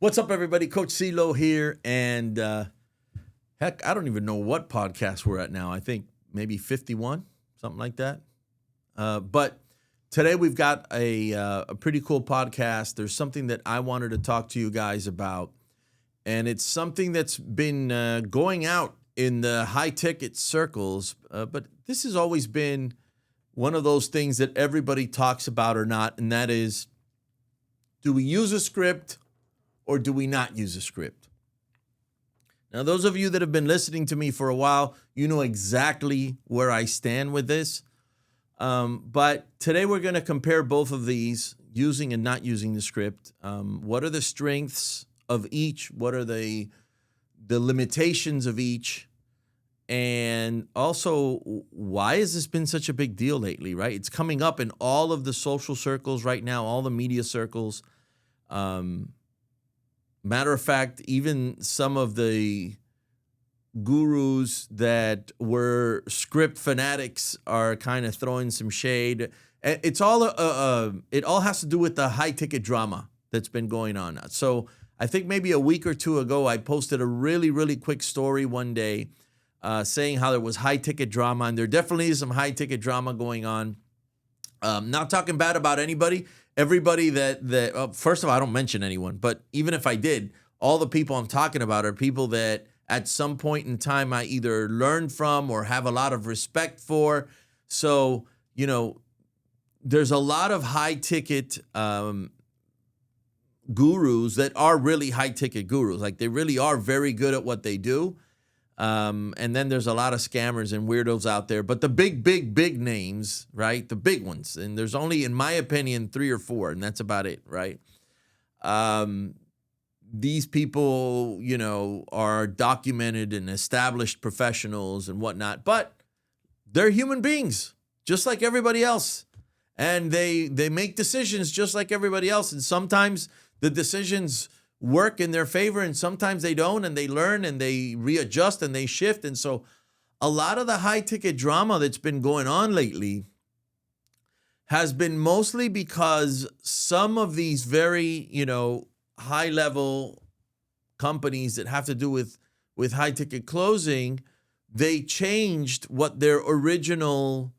What's up, everybody? Coach Ceelo here, and heck, I don't even know what podcast we're at now. I think maybe 51, something like that. But today we've got a pretty cool podcast. There's something that I wanted to talk to you guys about, and it's something that's been going out in the high-ticket circles, but this has always been one of those things that everybody talks about or not, and that is, do we use a script or do we not use a script? Now, those of you that have been listening to me for a while, you know exactly where I stand with this. But today we're going to compare both of these, using and not using the script. What are the strengths of each? What are the limitations of each? And also, why has this been such a big deal lately, right? It's coming up in all of the social circles right now, all the media circles. Matter of fact, even some of the gurus that were script fanatics are kind of throwing some shade. It's all it all has to do with the high ticket drama that's been going on. So I think maybe a week or two ago, I posted a really quick story one day saying how there was high ticket drama, and there definitely is some high ticket drama going on. Not talking bad about anybody. Everybody that first of all, I don't mention anyone, but even if I did, all the people I'm talking about are people that at some point in time I either learned from or have a lot of respect for. So, you know, there's a lot of high ticket gurus that are really high ticket gurus. Like, they really are very good at what they do. And then there's a lot of scammers and weirdos out there, but the big names, right? The big ones. And there's only, in my opinion, 3 or 4, and that's about it, right? These people, you know, are documented and established professionals and whatnot, but they're human beings, just like everybody else. And they make decisions just like everybody else. And sometimes the decisions work in their favor, and sometimes they don't, and they learn and they readjust and they shift. And so a lot of the high ticket drama that's been going on lately has been mostly because some of these very, you know, high level companies that have to do with high ticket closing, they changed what their original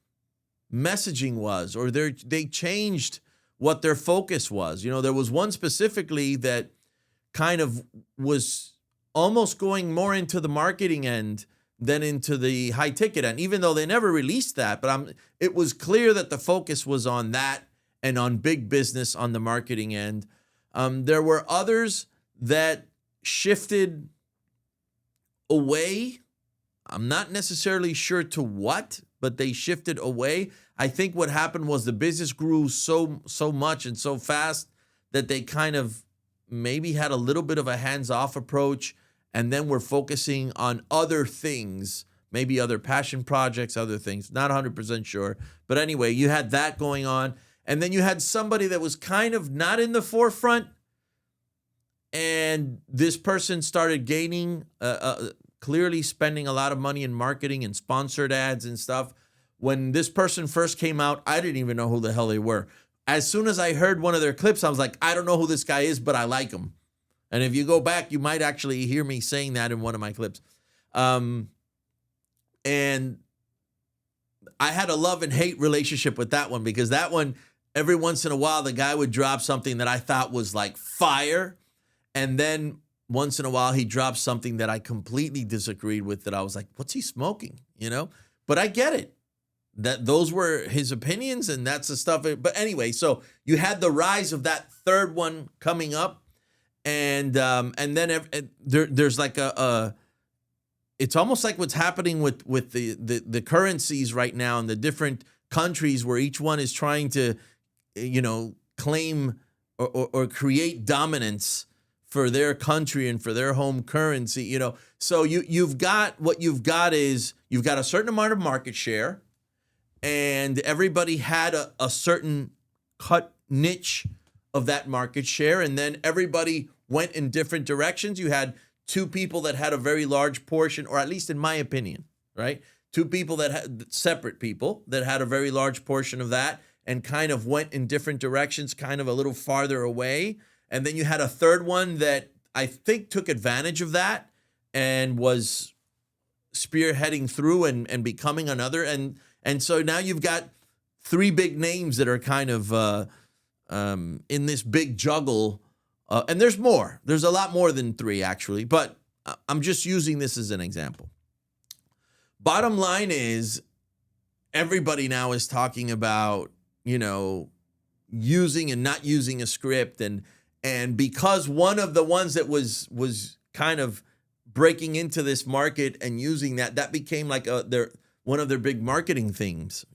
messaging was, or they changed what their focus was. You know, there was one specifically that kind of was almost going more into the marketing end than into the high ticket end, even though they never released that. But it was clear that the focus was on that and on big business on the marketing end. There were others that shifted away. I'm not necessarily sure to what, but they shifted away. I think what happened was the business grew so much and so fast that they kind of maybe had a little bit of a hands-off approach, and then we're focusing on other things, maybe other passion projects, other things. Not 100% sure. But anyway, you had that going on. And then you had somebody that was kind of not in the forefront, and this person started gaining, clearly spending a lot of money in marketing and sponsored ads and stuff. When this person first came out, I didn't even know who the hell they were. As soon as I heard one of their clips, I was like, I don't know who this guy is, but I like him. And if you go back, you might actually hear me saying that in one of my clips. And I had a love and hate relationship with that one, because that one, every once in a while, the guy would drop something that I thought was like fire. And then once in a while, he dropped something that I completely disagreed with, that I was like, what's he smoking? You know, but I get it. That those were his opinions, and that's the stuff. But anyway, so you had the rise of that third one coming up, and then there's like it's almost like what's happening with the currencies right now in the different countries, where each one is trying to, you know, claim or create dominance for their country and for their home currency. You know, so you've got a certain amount of market share. And everybody had a certain cut niche of that market share, and then everybody went in different directions. You had 2 people that had a very large portion, or at least in my opinion, right? 2 people that had separate people that had a very large portion of that, and kind of went in different directions, kind of a little farther away. And then you had a third one that I think took advantage of that and was spearheading through and becoming another. And so now you've got three big names that are kind of in this big juggle. And there's more. There's a lot more than three, actually. But I'm just using this as an example. Bottom line is, everybody now is talking about, using and not using a script. And because one of the ones that was kind of breaking into this market and using that became like one of their big marketing themes,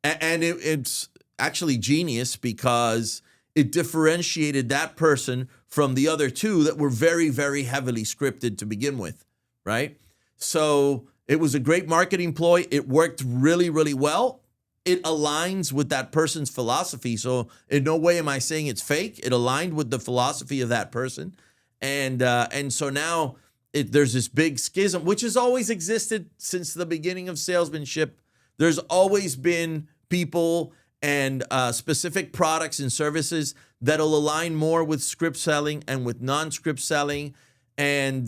it's actually genius because it differentiated that person from the other two that were very, very heavily scripted to begin with, right? So it was a great marketing ploy. It worked really, really well. It aligns with that person's philosophy. So in no way am I saying it's fake. It aligned with the philosophy of that person. And so now there's this big schism, which has always existed since the beginning of salesmanship. There's always been people and specific products and services that'll align more with script selling and with non-script selling. And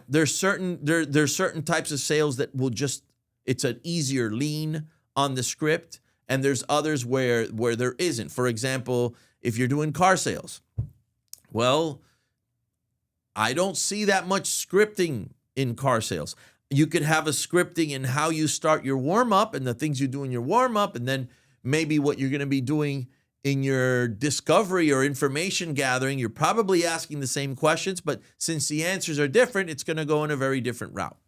there's certain types of sales that will just, it's an easier lean on the script, and there's others where there isn't. For example, if you're doing car sales, well, I don't see that much scripting in car sales. You could have a scripting in how you start your warm-up and the things you do in your warm-up, and then maybe what you're going to be doing in your discovery or information gathering. You're probably asking the same questions, but since the answers are different, it's going to go in a very different route.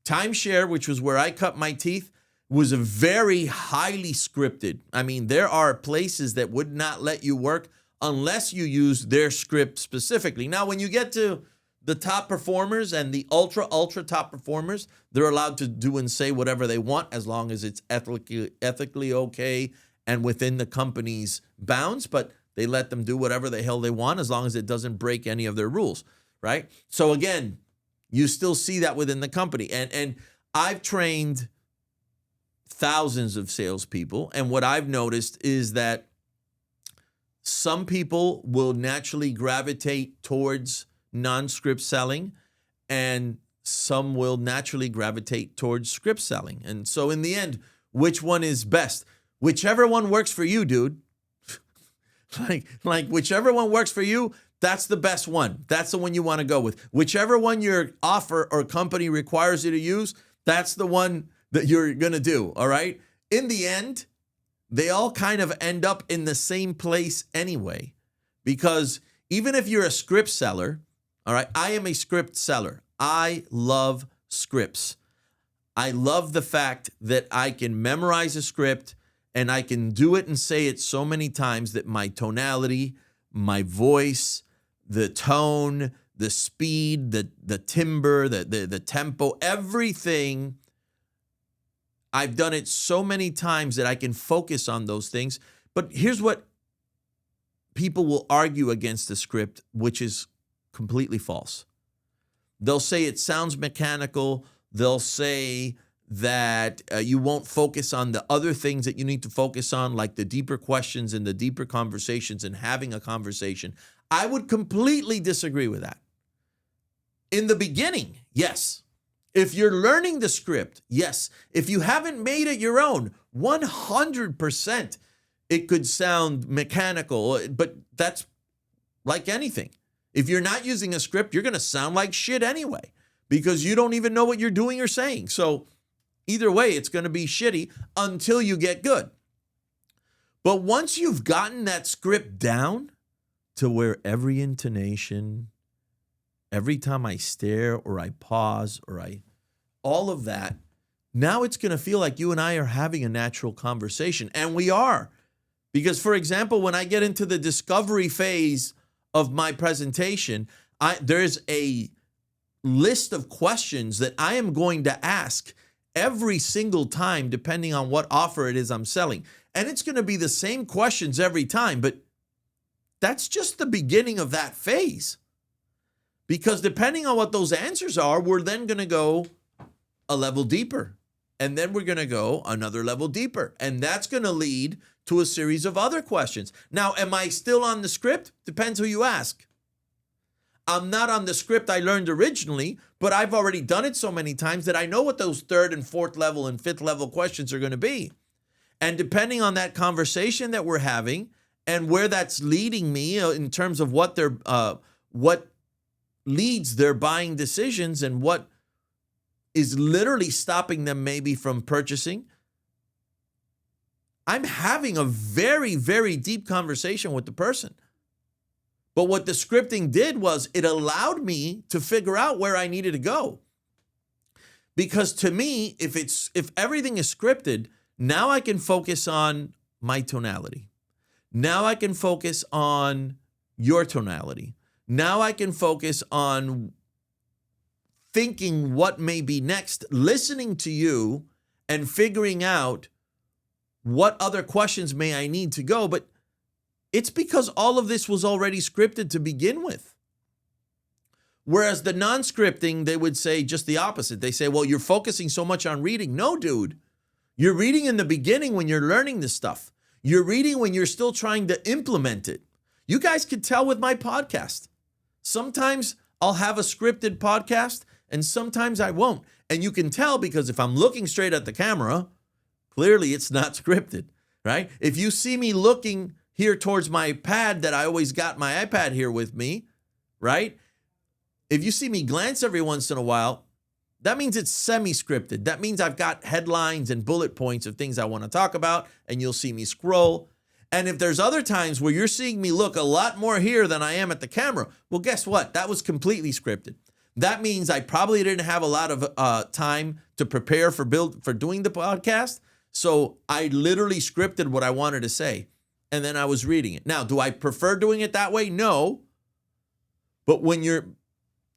Timeshare, which was where I cut my teeth, was a very highly scripted. I mean, there are places that would not let you work unless you use their script specifically. Now, when you get to the top performers and the ultra top performers, they're allowed to do and say whatever they want as long as it's ethically okay and within the company's bounds, but they let them do whatever the hell they want as long as it doesn't break any of their rules, right? So again, you still see that within the company. And I've trained thousands of salespeople, and what I've noticed is that some people will naturally gravitate towards non-script selling, and some will naturally gravitate towards script selling. And so in the end, which one is best? Whichever one works for you, dude. like whichever one works for you, that's the best one. That's the one you want to go with. Whichever one your offer or company requires you to use, that's the one that you're going to do, all right? In the end, they all kind of end up in the same place anyway, because even if you're a script seller, all right, I am a script seller. I love scripts. I love the fact that I can memorize a script and I can do it and say it so many times that my tonality, my voice, the tone, the speed, the timbre, the tempo, everything, I've done it so many times that I can focus on those things. But here's what people will argue against the script, which is completely false. They'll say it sounds mechanical. They'll say that you won't focus on the other things that you need to focus on, like the deeper questions and the deeper conversations and having a conversation. I would completely disagree with that. In the beginning, yes. If you're learning the script, yes. If you haven't made it your own, 100%, it could sound mechanical, but that's like anything. If you're not using a script, you're going to sound like shit anyway, because you don't even know what you're doing or saying. So either way, it's going to be shitty until you get good. But once you've gotten that script down to where every intonation, every time I stare or I pause or all of that, now it's going to feel like you and I are having a natural conversation. And we are. Because, for example, when I get into the discovery phase of my presentation, there's a list of questions that I am going to ask every single time, depending on what offer it is I'm selling. And it's going to be the same questions every time, but that's just the beginning of that phase. Because depending on what those answers are, we're then going to go a level deeper. And then we're going to go another level deeper. And that's going to lead to a series of other questions. Now, am I still on the script? Depends who you ask. I'm not on the script I learned originally, but I've already done it so many times that I know what those third and fourth level and fifth level questions are going to be. And depending on that conversation that we're having and where that's leading me in terms of what leads their buying decisions and what is literally stopping them maybe from purchasing, I'm having a very, very deep conversation with the person. But what the scripting did was it allowed me to figure out where I needed to go. Because to me, if everything is scripted, now I can focus on my tonality. Now I can focus on your tonality. Now I can focus on thinking what may be next, listening to you and figuring out what other questions may I need to go. But it's because all of this was already scripted to begin with. Whereas the non-scripting, they would say just the opposite. They say, well, you're focusing so much on reading. No, dude. You're reading in the beginning when you're learning this stuff. You're reading when you're still trying to implement it. You guys can tell with my podcast. Sometimes I'll have a scripted podcast and sometimes I won't. And you can tell because if I'm looking straight at the camera, clearly it's not scripted, right? If you see me looking here towards my pad that I always got my iPad here with me, right? If you see me glance every once in a while, that means it's semi-scripted. That means I've got headlines and bullet points of things I want to talk about, and you'll see me scroll. And if there's other times where you're seeing me look a lot more here than I am at the camera, well, guess what? That was completely scripted. That means I probably didn't have a lot of time to prepare for doing the podcast. So I literally scripted what I wanted to say, and then I was reading it. Now, do I prefer doing it that way? No. But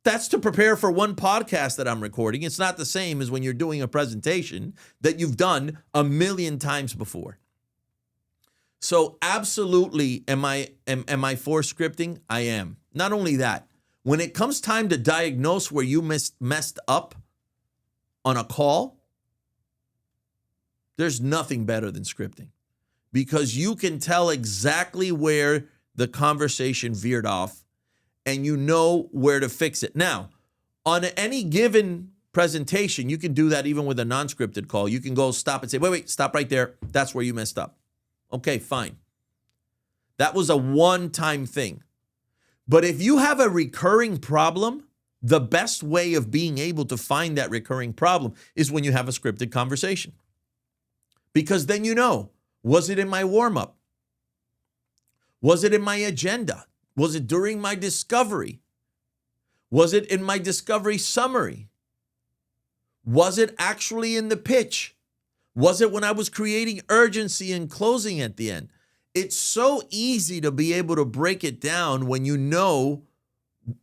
that's to prepare for one podcast that I'm recording. It's not the same as when you're doing a presentation that you've done a million times before. So absolutely, am I for scripting? I am. Not only that, when it comes time to diagnose where you messed up on a call, there's nothing better than scripting because you can tell exactly where the conversation veered off and you know where to fix it. Now, on any given presentation, you can do that even with a non-scripted call. You can go stop and say, wait, stop right there. That's where you messed up. Okay, fine. That was a one-time thing. But if you have a recurring problem, the best way of being able to find that recurring problem is when you have a scripted conversation. Because then you know, was it in my warm-up? Was it in my agenda? Was it during my discovery? Was it in my discovery summary? Was it actually in the pitch? Was it when I was creating urgency and closing at the end? It's so easy to be able to break it down when you know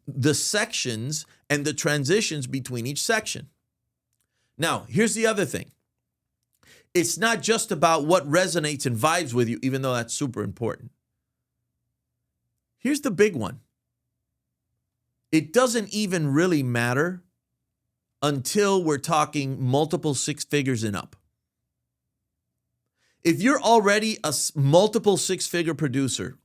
the sections and the transitions between each section. Now, here's the other thing. It's not just about what resonates and vibes with you, even though that's super important. Here's the big one. It doesn't even really matter until we're talking multiple six figures and up. If you're already a multiple six-figure producer,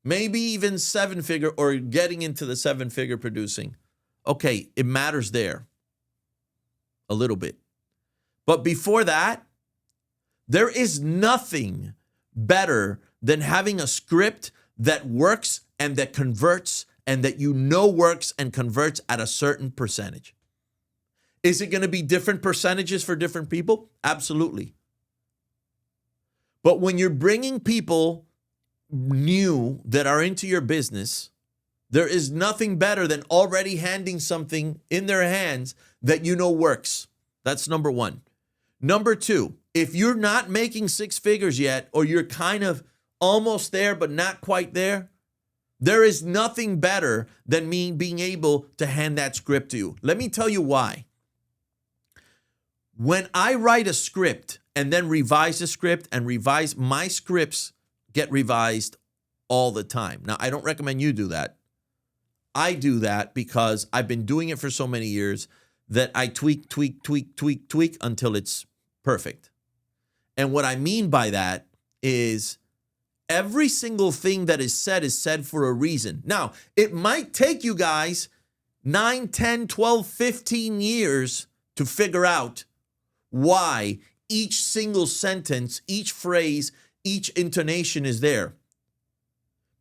maybe even seven-figure or getting into the seven-figure producing, okay, it matters there a little bit. But before that, there is nothing better than having a script that works and that converts and that you know works and converts at a certain percentage. Is it going to be different percentages for different people? Absolutely. But when you're bringing people new that are into your business, there is nothing better than already handing something in their hands that you know works. That's number one. Number two, if you're not making six figures yet, or you're kind of almost there but not quite there, there is nothing better than me being able to hand that script to you. Let me tell you why. When I write a script and then revise the script and revise, my scripts get revised all the time. Now, I don't recommend you do that. I do that because I've been doing it for so many years that I tweak until it's perfect. And what I mean by that is every single thing that is said for a reason. Now, it might take you guys 9, 10, 12, 15 years to figure out why each single sentence, each phrase, each intonation is there.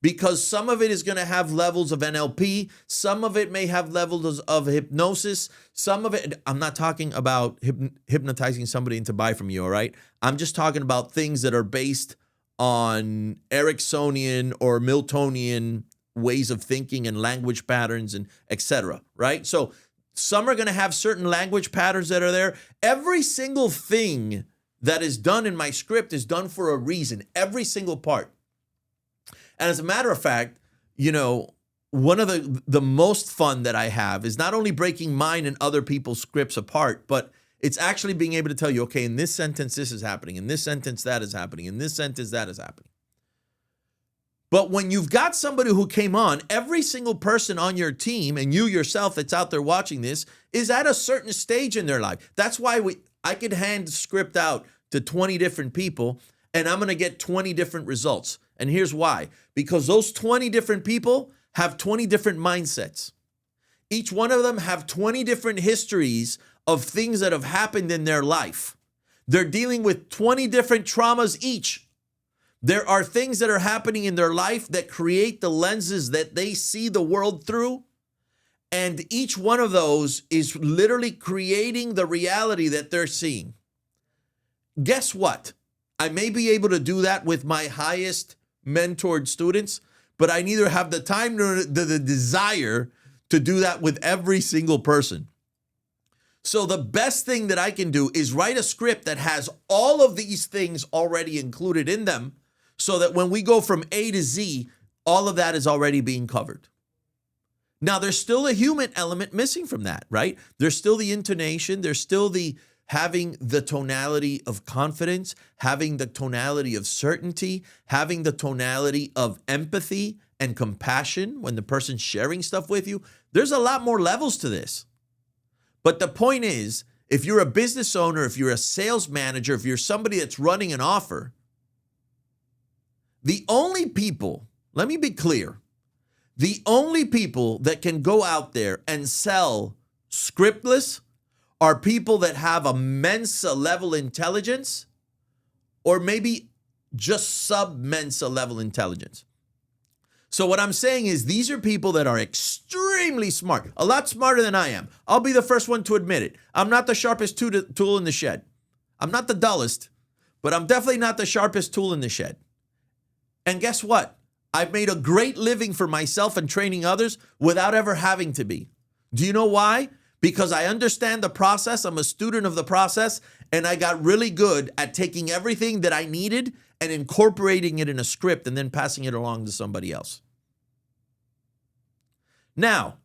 Because some of it is going to have levels of NLP. Some of it may have levels of hypnosis. Some of it, I'm not talking about hypnotizing somebody into buy from you, all right? I'm just talking about things that are based on Ericksonian or Miltonian ways of thinking and language patterns and etc., right? So some are going to have certain language patterns that are there. Every single thing that is done in my script is done for a reason, every single part. And as a matter of fact, you know, one of the most fun that I have is not only breaking mine and other people's scripts apart, but it's actually being able to tell you, okay, in this sentence, this is happening. In this sentence, that is happening. In this sentence, that is happening. But when you've got somebody who came on, every single person on your team and you yourself that's out there watching this is at a certain stage in their life. That's why I could hand script out to 20 different people and I'm going to get 20 different results. And here's why. Because those 20 different people have 20 different mindsets. Each one of them have 20 different histories of things that have happened in their life. They're dealing with 20 different traumas each. There are things that are happening in their life that create the lenses that they see the world through. And each one of those is literally creating the reality that they're seeing. Guess what? I may be able to do that with my highest mentored students, but I neither have the time nor the desire to do that with every single person. So the best thing that I can do is write a script that has all of these things already included in them so that when we go from A to Z, all of that is already being covered. Now, there's still a human element missing from that, right? There's still the intonation. There's still the having the tonality of confidence, having the tonality of certainty, having the tonality of empathy and compassion when the person's sharing stuff with you. There's a lot more levels to this. But the point is, if you're a business owner, if you're a sales manager, if you're somebody that's running an offer, the only people, let me be clear, the only people that can go out there and sell scriptless are people that have a Mensa level intelligence or maybe just sub-Mensa level intelligence. So what I'm saying is these are people that are extremely smart, a lot smarter than I am. I'll be the first one to admit it. I'm not the sharpest tool in the shed. I'm not the dullest, but I'm definitely not the sharpest tool in the shed. And guess what? I've made a great living for myself and training others without ever having to be. Do you know why? Because I understand the process. I'm a student of the process, and I got really good at taking everything that I needed and incorporating it in a script and then passing it along to somebody else. Now,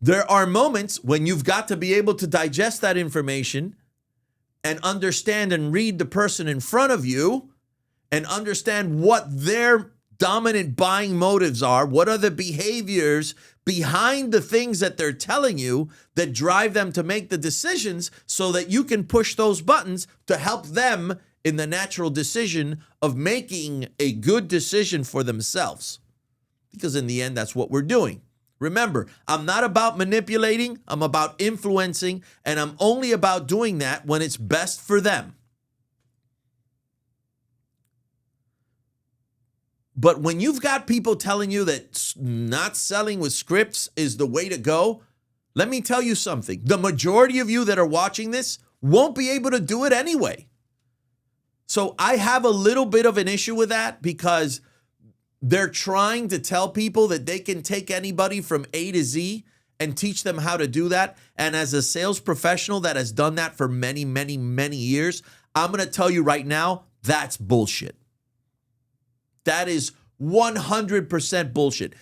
there are moments when you've got to be able to digest that information and understand and read the person in front of you and understand what their dominant buying motives are, what are the behaviors behind the things that they're telling you that drive them to make the decisions so that you can push those buttons to help them in the natural decision of making a good decision for themselves. Because in the end, that's what we're doing. Remember, I'm not about manipulating, I'm about influencing, and I'm only about doing that when it's best for them. But when you've got people telling you that not selling with scripts is the way to go, let me tell you something. The majority of you that are watching this won't be able to do it anyway. So I have a little bit of an issue with that because they're trying to tell people that they can take anybody from A to Z and teach them how to do that. And as a sales professional that has done that for many, many, many years, I'm going to tell you right now, that's bullshit. That is 100% bullshit.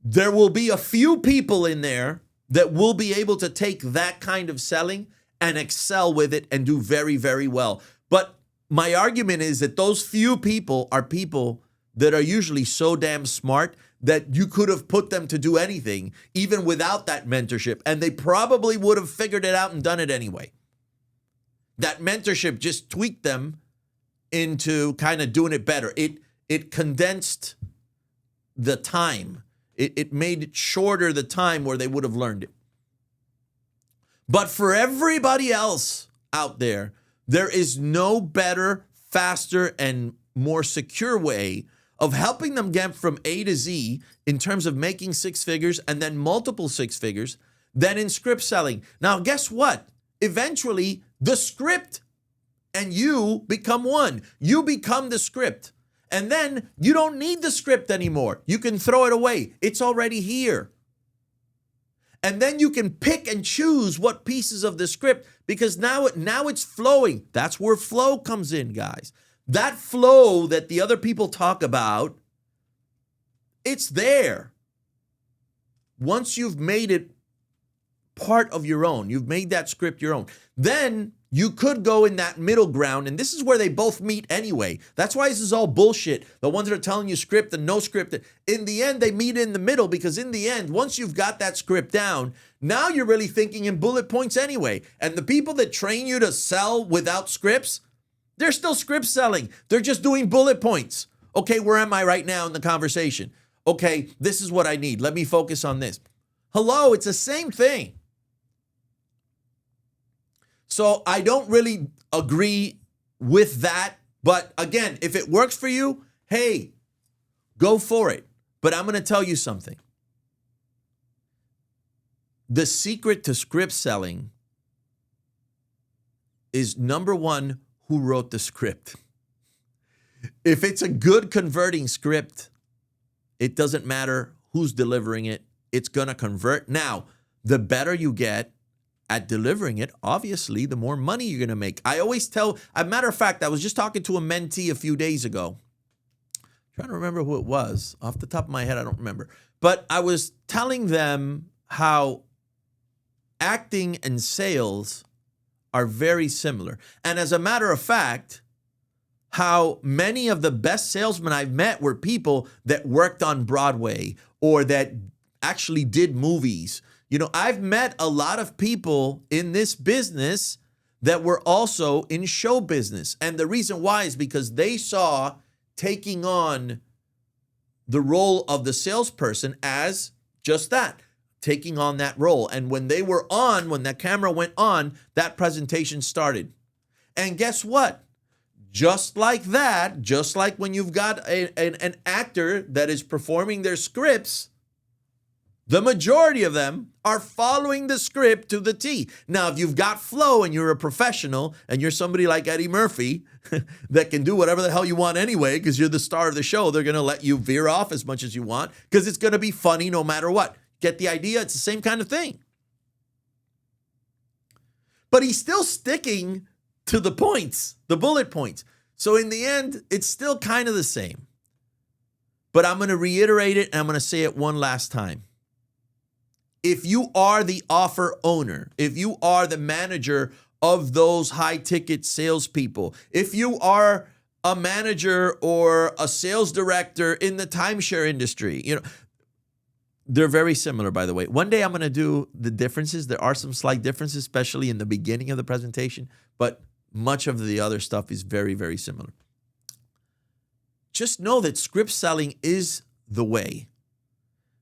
There will be a few people in there that will be able to take that kind of selling and excel with it and do very, very well. But my argument is that those few people are people that are usually so damn smart that you could have put them to do anything, even without that mentorship, and they probably would have figured it out and done it anyway. That mentorship just tweaked them into kind of doing it better. It condensed the time. It made it shorter the time where they would have learned it. But for everybody else out there, there is no better, faster, and more secure way of helping them get from A to Z in terms of making six figures and then multiple six figures than in script selling. Now, guess what? Eventually, the script and you become one. You become the script. And then you don't need the script anymore. You can throw it away. It's already here. And then you can pick and choose what pieces of the script, because now it's flowing. That's where flow comes in, guys. That flow that the other people talk about, it's there. Once you've made it part of your own, you've made that script your own, then you could go in that middle ground, and this is where they both meet anyway. That's why this is all bullshit. The ones that are telling you script and no script, in the end, they meet in the middle, because in the end, once you've got that script down, now you're really thinking in bullet points anyway. And the people that train you to sell without scripts, they're still script selling. They're just doing bullet points. Okay, where am I right now in the conversation? Okay, this is what I need. Let me focus on this. Hello, it's the same thing. So I don't really agree with that. But again, if it works for you, hey, go for it. But I'm going to tell you something. The secret to script selling is, number one, who wrote the script. If it's a good converting script, it doesn't matter who's delivering it. It's going to convert. Now, the better you get at delivering it, obviously, the more money you're going to make. I always tell, as a matter of fact, I was just talking to a mentee a few days ago. I'm trying to remember who it was. Off the top of my head, I don't remember. But I was telling them how acting and sales are very similar. And as a matter of fact, how many of the best salesmen I've met were people that worked on Broadway or that actually did movies. You know, I've met a lot of people in this business that were also in show business. And the reason why is because they saw taking on the role of the salesperson as just that, taking on that role. And when they were on, when that camera went on, that presentation started. And guess what? Just like that, just like when you've got an actor that is performing their scripts, the majority of them are following the script to the T. Now, if you've got flow and you're a professional and you're somebody like Eddie Murphy that can do whatever the hell you want anyway because you're the star of the show, they're going to let you veer off as much as you want because it's going to be funny no matter what. Get the idea? It's the same kind of thing. But he's still sticking to the points, the bullet points. So in the end, it's still kind of the same. But I'm going to reiterate it and I'm going to say it one last time. If you are the offer owner, if you are the manager of those high ticket salespeople, if you are a manager or a sales director in the timeshare industry, you know, they're very similar, by the way. One day I'm going to do the differences. There are some slight differences, especially in the beginning of the presentation, but much of the other stuff is very, very similar. Just know that script selling is the way,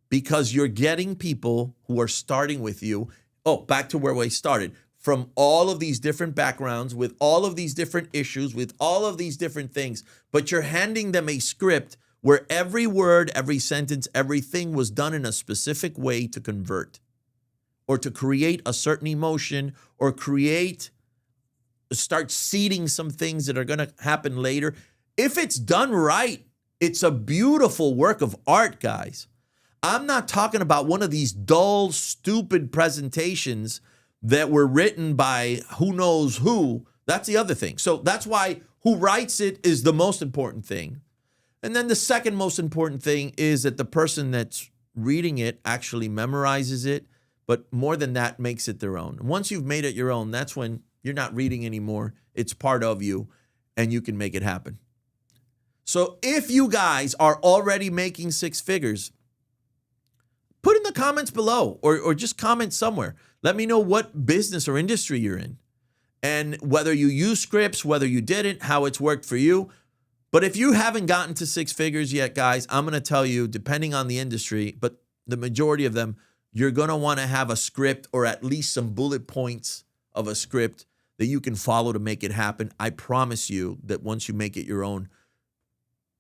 because you're getting people who are starting with you. Oh, back to where we started. From all of these different backgrounds, with all of these different issues, with all of these different things, but you're handing them a script where every word, every sentence, everything was done in a specific way to convert or to create a certain emotion or start seeding some things that are going to happen later. If it's done right, it's a beautiful work of art, guys. I'm not talking about one of these dull, stupid presentations that were written by who knows who. That's the other thing. So that's why who writes it is the most important thing. And then the second most important thing is that the person that's reading it actually memorizes it, but more than that, makes it their own. Once you've made it your own, that's when you're not reading anymore. It's part of you, and you can make it happen. So if you guys are already making six figures, put in the comments below or just comment somewhere. Let me know what business or industry you're in. and whether you use scripts, whether you didn't, how it's worked for you. But if you haven't gotten to six figures yet, guys, I'm going to tell you, depending on the industry, but the majority of them, you're going to want to have a script or at least some bullet points of a script that you can follow to make it happen. I promise you that once you make it your own,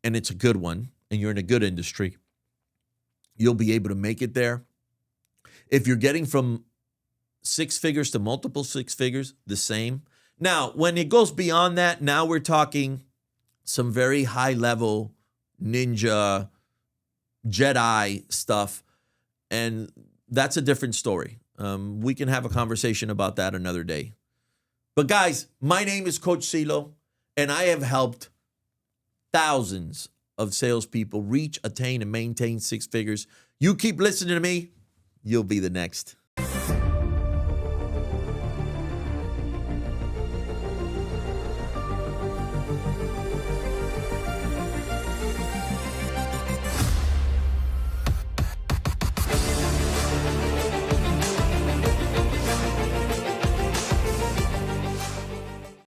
and it's a good one, and you're in a good industry, you'll be able to make it there. If you're getting from six figures to multiple six figures, the same. Now, when it goes beyond that, now we're talking some very high level ninja, Jedi stuff. And that's a different story. We can have a conversation about that another day. But guys, my name is Coach Ceelo, and I have helped thousands of salespeople reach, attain, and maintain six figures. You keep listening to me, you'll be the next.